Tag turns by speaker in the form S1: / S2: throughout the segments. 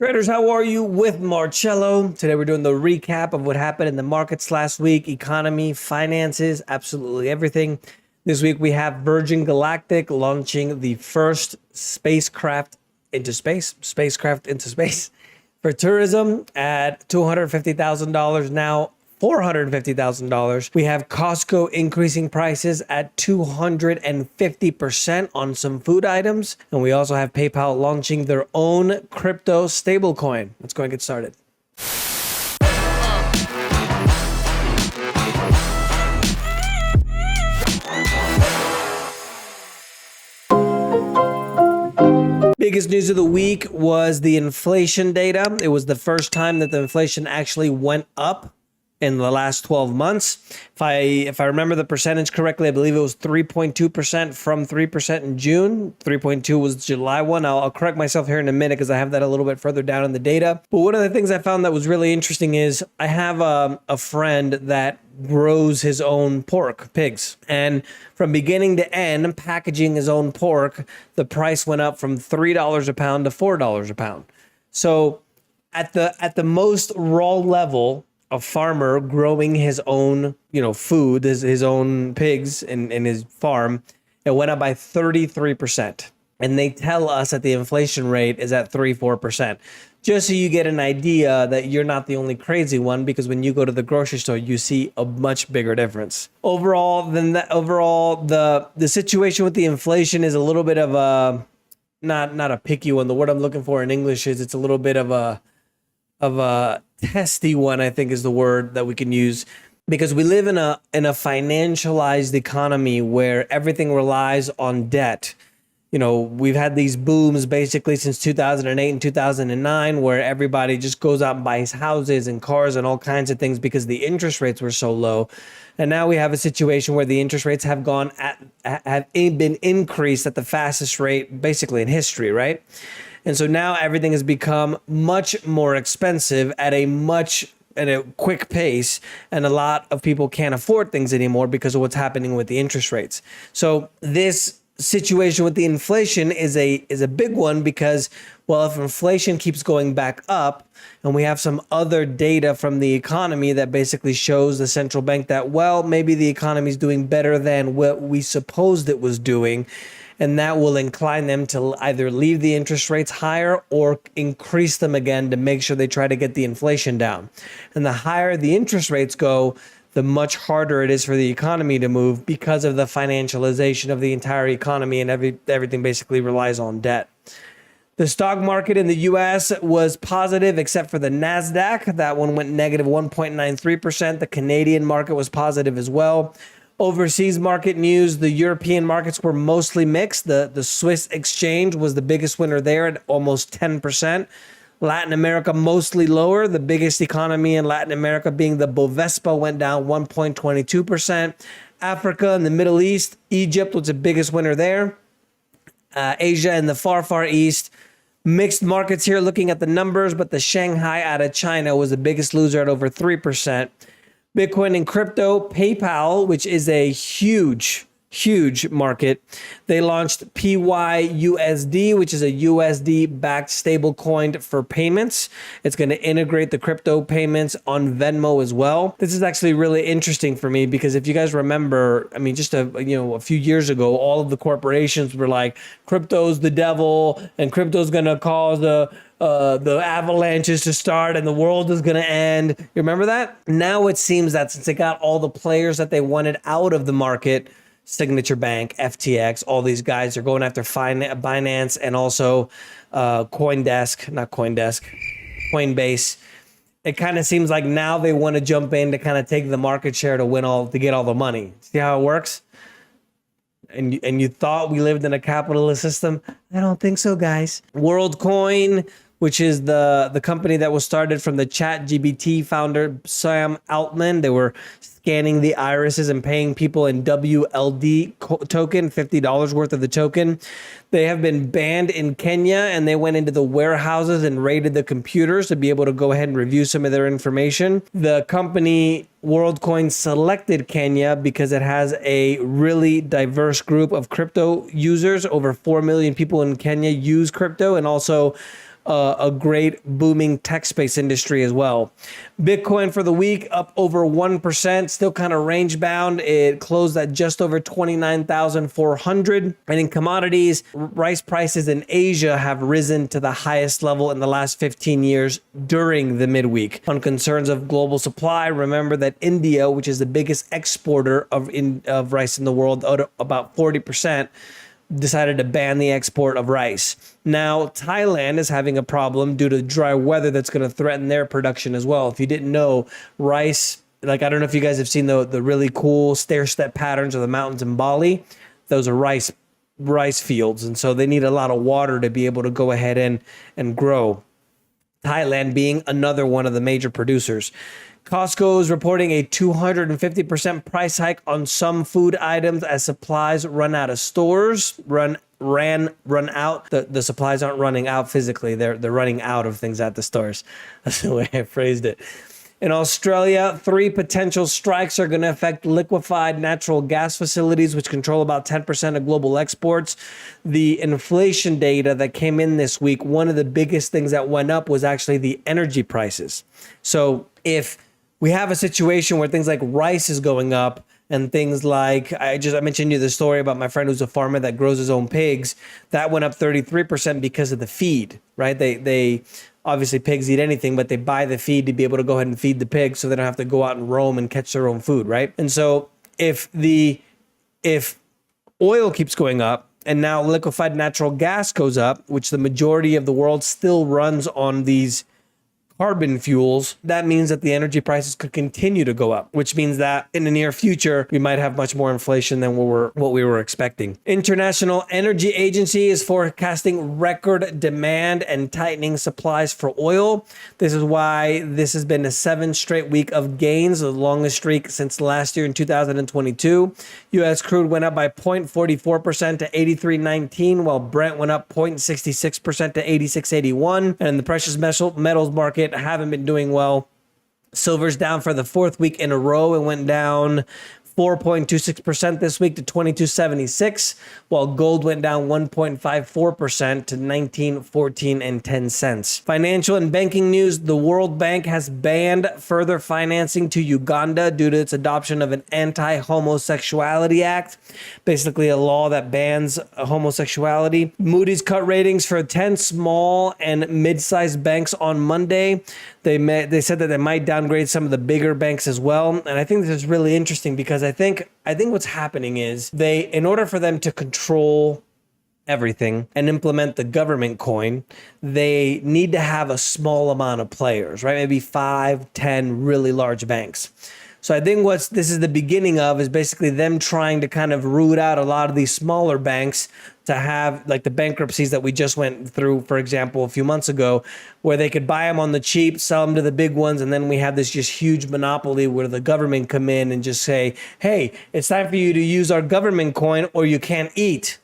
S1: Traders, how are you? With Marcello. Today we're doing the recap of what happened in the markets last week, economy, finances, absolutely everything. This week we have Virgin Galactic launching the first spacecraft into space for tourism at $250,000 now. $450,000. We have Costco increasing prices at 250% on some food items. And we also have PayPal launching their own crypto stablecoin. Let's go and get started. Biggest news of the week was the inflation data. It was the first time that the inflation actually went up in the last 12 months. If I remember the percentage correctly, I believe it was 3.2% from 3% in June. 3.2 was July 1. I'll correct myself here in a minute because I have that a little bit further down in the data. But one of the things I found that was really interesting is I have a friend that grows his own pigs. And from beginning to end, packaging his own pork, the price went up from $3 a pound to $4 a pound. So at the most raw level, a farmer growing his own, food, his own pigs in his farm, it went up by 33%. And they tell us that the inflation rate is at 3-4%. Just so you get an idea that you're not the only crazy one, because when you go to the grocery store, you see a much bigger difference. Overall, the situation with the inflation is a little bit of a, not a picky one. The word I'm looking for in English is it's a little bit of a testy one, I think is the word that we can use, because we live in a financialized economy where everything relies on debt. We've had these booms basically since 2008 and 2009 where everybody just goes out and buys houses and cars and all kinds of things because the interest rates were so low. And now we have a situation where the interest rates have been increased at the fastest rate basically in history, right? And so now everything has become much more expensive at a quick pace, and a lot of people can't afford things anymore because of what's happening with the interest rates. So this situation with the inflation is a big one because, well, if inflation keeps going back up, and we have some other data from the economy that basically shows the central bank that, well, maybe the economy is doing better than what we supposed it was doing, and that will incline them to either leave the interest rates higher or increase them again to make sure they try to get the inflation down. And the higher the interest rates go, the much harder it is for the economy to move because of the financialization of the entire economy, and everything basically relies on debt. The stock market in the US was positive except for the NASDAQ. That one went negative 1.93%. The Canadian market was positive as well. Overseas market news, the European markets were mostly mixed. The Swiss exchange was the biggest winner there at almost 10%. Latin America mostly lower. The biggest economy in Latin America being the Bovespa went down 1.22%. Africa and the Middle East, Egypt was the biggest winner there. Asia and the far east, mixed markets here looking at the numbers, but the Shanghai out of China was the biggest loser at over 3%. Bitcoin and crypto, PayPal, which is a huge market. They launched PYUSD, which is a USD-backed stable coin for payments. It's going to integrate the crypto payments on Venmo as well. This is actually really interesting for me because if you guys remember, just a few years ago, all of the corporations were like, crypto's the devil and crypto's going to cause the avalanches to start and the world is going to end. You remember that? Now it seems that since they got all the players that they wanted out of the market, Signature Bank, FTX, all these guys are going after Binance and also Coinbase. It kind of seems like now they want to jump in to kind of take the market share to get all the money. See how it works? And you thought we lived in a capitalist system? I don't think so, guys. WorldCoin, which is the company that was started from the ChatGPT founder, Sam Altman. They were scanning the irises and paying people in WLD token, $50 worth of the token. They have been banned in Kenya, and they went into the warehouses and raided the computers to be able to go ahead and review some of their information. The company WorldCoin selected Kenya because it has a really diverse group of crypto users. Over 4 million people in Kenya use crypto, and also a great booming tech space industry as well. Bitcoin for the week up over 1%, still kind of range bound. It closed at just over 29,400. And in commodities, rice prices in Asia have risen to the highest level in the last 15 years during the midweek. On concerns of global supply, remember that India, which is the biggest exporter of rice in the world, about 40%, decided to ban the export of rice. Now, Thailand is having a problem due to dry weather that's going to threaten their production as well. If you didn't know, rice, like I don't know if you guys have seen the really cool stair-step patterns of the mountains in Bali. Those are rice fields, and so they need a lot of water to be able to go ahead and grow. Thailand being another one of the major producers. Costco is reporting a 250% price hike on some food items as supplies run out of stores. Run out. The supplies aren't running out physically. They're running out of things at the stores. That's the way I phrased it. In Australia, 3 potential strikes are going to affect liquefied natural gas facilities, which control about 10% of global exports. The inflation data that came in this week, one of the biggest things that went up was actually the energy prices. So if we have a situation where things like rice is going up and things like, I mentioned you the story about my friend who's a farmer that grows his own pigs, that went up 33% because of the feed, right? They obviously pigs eat anything, but they buy the feed to be able to go ahead and feed the pigs so they don't have to go out and roam and catch their own food, right? And so if oil keeps going up and now liquefied natural gas goes up, which the majority of the world still runs on these carbon fuels, that means that the energy prices could continue to go up, which means that in the near future, we might have much more inflation than what we were expecting. International Energy Agency is forecasting record demand and tightening supplies for oil. This is why this has been a 7 straight week of gains, the longest streak since last year in 2022. U.S. crude went up by 0.44% to 83.19, while Brent went up 0.66% to 86.81. And the precious metals market haven't been doing well. Silver's down for the 4th week in a row. It went down 4.26% this week to 22.76, while gold went down 1.54% to 19.14 and 10 cents. Financial and banking news: the World Bank has banned further financing to Uganda due to its adoption of an anti-homosexuality act, basically a law that bans homosexuality. Moody's cut ratings for 10 small and mid-sized banks on Monday. They said that they might downgrade some of the bigger banks as well. And I think this is really interesting because I think what's happening is in order for them to control everything and implement the government coin, they need to have a small amount of players, right? Maybe 5, 10 really large banks. So I think this is the beginning of is basically them trying to kind of root out a lot of these smaller banks to have like the bankruptcies that we just went through, for example, a few months ago, where they could buy them on the cheap, sell them to the big ones. And then we have this just huge monopoly where the government come in and just say, hey, it's time for you to use our government coin or you can't eat.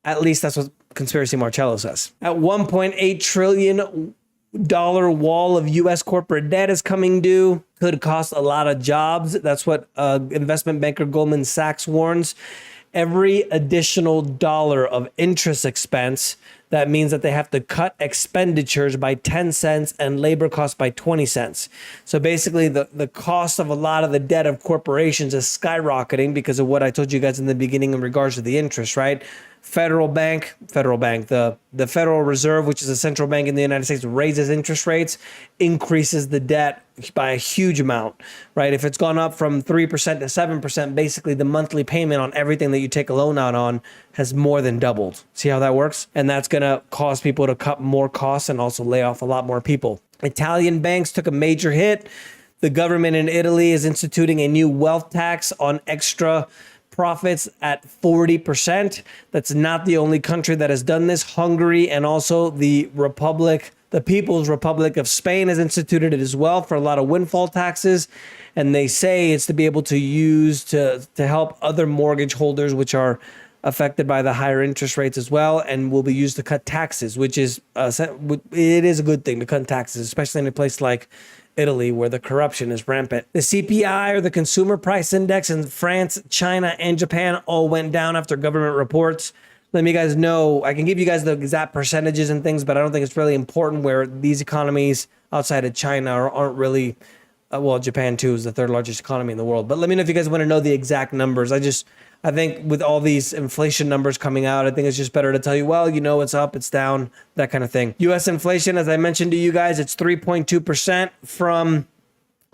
S1: At least that's what Conspiracy Marcello says. At $1.8 trillion wall of U.S. corporate debt is coming due. Could cost a lot of jobs. That's what investment banker Goldman Sachs warns. Every additional dollar of interest expense, that means that they have to cut expenditures by 10 cents and labor costs by 20 cents. So basically the cost of a lot of the debt of corporations is skyrocketing because of what I told you guys in the beginning in regards to the interest, right? Federal bank, the Federal Reserve, which is a central bank in the United States, raises interest rates, increases the debt by a huge amount, right? If it's gone up from 3% to 7%, basically the monthly payment on everything that you take a loan out on has more than doubled. See how that works? And that's going to cause people to cut more costs and also lay off a lot more people. Italian banks took a major hit. The government in Italy is instituting a new wealth tax on extra profits at 40%. That's not the only country that has done this. Hungary and also the People's Republic of Spain has instituted it as well for a lot of windfall taxes. And they say it's to be able to use to help other mortgage holders, which are affected by the higher interest rates as well, and will be used to cut taxes, which is it is a good thing to cut taxes, especially in a place like Italy, where the corruption is rampant. The CPI, or the Consumer Price Index, in France, China, and Japan all went down after government reports. let me guys know. I can give you guys the exact percentages and things, but I don't think it's really important where these economies outside of China aren't really, well, Japan too is the third largest economy in the world. But let me know if you guys want to know the exact numbers. I think with all these inflation numbers coming out, I think it's just better to tell you, well, it's up, it's down, that kind of thing. U.S. inflation, as I mentioned to you guys, it's 3.2% from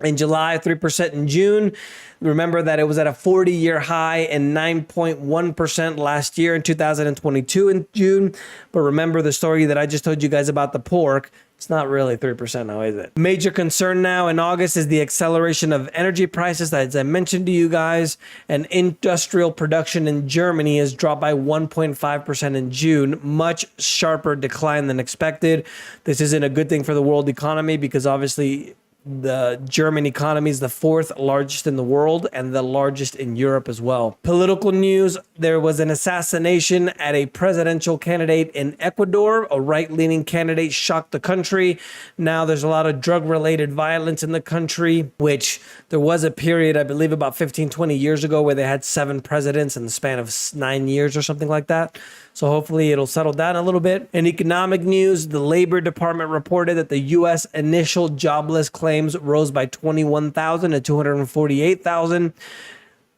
S1: in July, 3% in June. Remember that it was at a 40-year high and 9.1% last year in 2022 in June. But remember the story that I just told you guys about the pork. It's not really 3% now, is it? Major concern now in August is the acceleration of energy prices, as I mentioned to you guys. And industrial production in Germany has dropped by 1.5% in June, much sharper decline than expected. This isn't a good thing for the world economy because obviously the German economy is the fourth largest in the world and the largest in Europe as well. Political news, there was an assassination at a presidential candidate in Ecuador. A right-leaning candidate shocked the country. Now there's a lot of drug-related violence in the country, which there was a period, I believe about 15, 20 years ago where they had 7 presidents in the span of 9 years or something like that. So hopefully it'll settle down a little bit. In economic news, the Labor Department reported that the U.S. initial jobless claims rose by 21,000 to 248,000.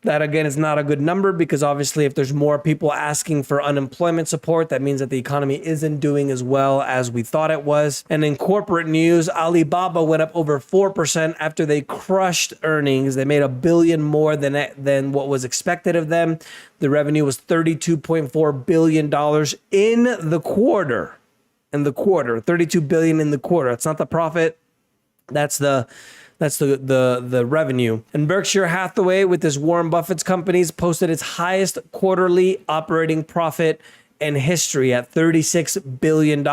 S1: That, again, is not a good number because obviously if there's more people asking for unemployment support, that means that the economy isn't doing as well as we thought it was. And in corporate news, Alibaba went up over 4% after they crushed earnings. They made $1 billion more than what was expected of them. The revenue was $32.4 billion in the quarter. $32 billion in the quarter. It's not the profit. That's the revenue. And Berkshire Hathaway, with this Warren Buffett's companies, posted its highest quarterly operating profit in history at $36 billion.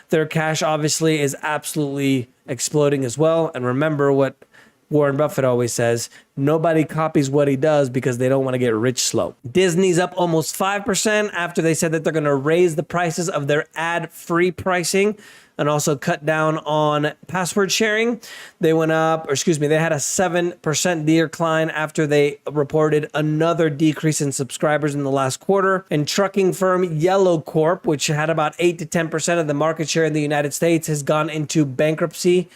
S1: Their cash obviously is absolutely exploding as well. And remember what Warren Buffett always says, nobody copies what he does because they don't want to get rich slow. Disney's up almost 5% after they said that they're going to raise the prices of their ad-free pricing and also cut down on password sharing. They went up, they had a 7% decline after they reported another decrease in subscribers in the last quarter. And trucking firm Yellow Corp, which had about 8 to 10% of the market share in the United States, has gone into bankruptcy.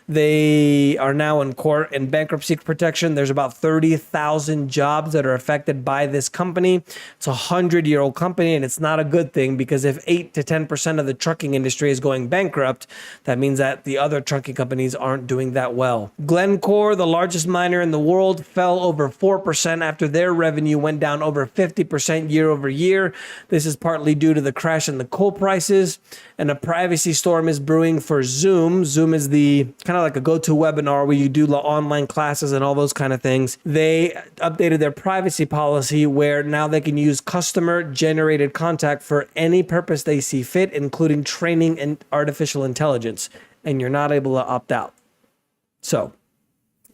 S1: They are now in court in bankruptcy protection. There's about 30,000 jobs that are affected by this company. It's a 100-year-old company, and it's not a good thing because if 8 to 10% of the trucking industry is going bankrupt, that means that the other trucking companies aren't doing that well. Glencore, the largest miner in the world, fell over 4% after their revenue went down over 50% year over year. This is partly due to the crash in the coal prices, and a privacy storm is brewing for Zoom. Zoom is the kind of like a go-to webinar where you do online classes and all those kind of things. They updated their privacy policy where now they can use customer-generated contact for any purpose they see fit, including training and artificial intelligence, and you're not able to opt out. So,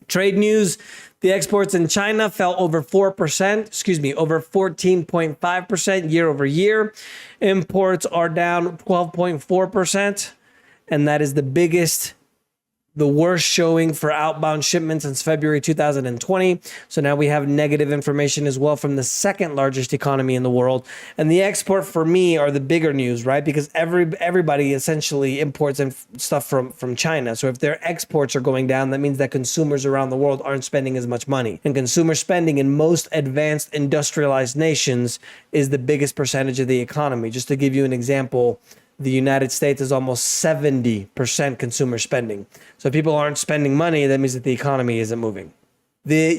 S1: trade news, the exports in China fell over 14.5% year over year. Imports are down 12.4%, and that is the worst showing for outbound shipments since February 2020. So now we have negative information as well from the second largest economy in the world. And the export for me are the bigger news, right? Because everybody essentially imports stuff from China. So if their exports are going down, that means that consumers around the world aren't spending as much money. And consumer spending in most advanced industrialized nations is the biggest percentage of the economy. Just to give you an example, the United States is almost 70% consumer spending. So if people aren't spending money, that means that the economy isn't moving. The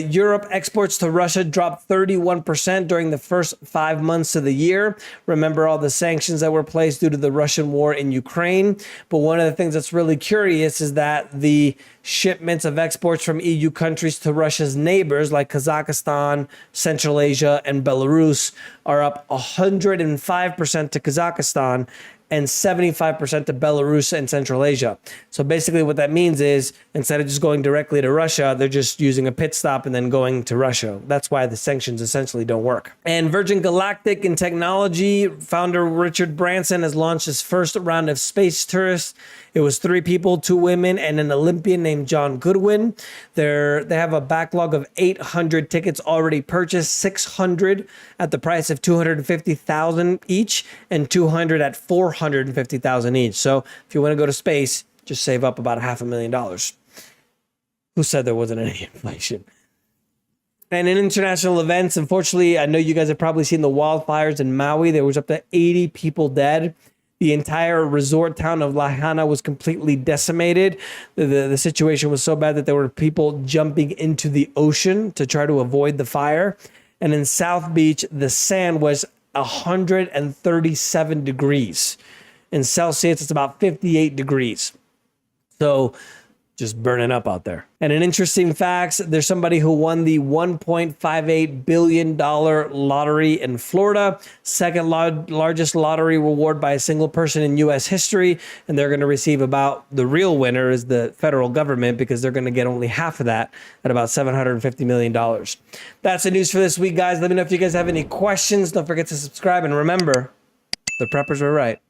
S1: Europe exports to Russia dropped 31% during the first 5 months of the year. Remember all the sanctions that were placed due to the Russian war in Ukraine. But one of the things that's really curious is that the shipments of exports from EU countries to Russia's neighbors like Kazakhstan, Central Asia, and Belarus are up 105% to Kazakhstan and 75% to Belarus and Central Asia. So basically what that means is instead of just going directly to Russia, they're just using a pit stop and then going to Russia. That's why the sanctions essentially don't work. And Virgin Galactic in technology, founder Richard Branson has launched his first round of space tourists. It was 3 people, 2 women, and an Olympian named John Goodwin. They have a backlog of 800 tickets already purchased, 600 at the price of $250,000 each, and 200 at $450,000 each. So if you want to go to space, just save up about $500,000. Who said there wasn't any inflation? And in international events, unfortunately, I know you guys have probably seen the wildfires in Maui. There was up to 80 people dead. The entire resort town of Lahaina was completely decimated. The situation was so bad that there were people jumping into the ocean to try to avoid the fire. And in South Beach, the sand was 137 degrees. In Celsius, it's about 58 degrees. So just burning up out there. And in interesting facts, there's somebody who won the $1.58 billion lottery in Florida, second largest lottery reward by a single person in U.S. history. And they're going to receive about, the real winner is the federal government, because they're going to get only half of that at about $750 million. That's the news for this week, guys. Let me know if you guys have any questions. Don't forget to subscribe. And remember, the preppers were right.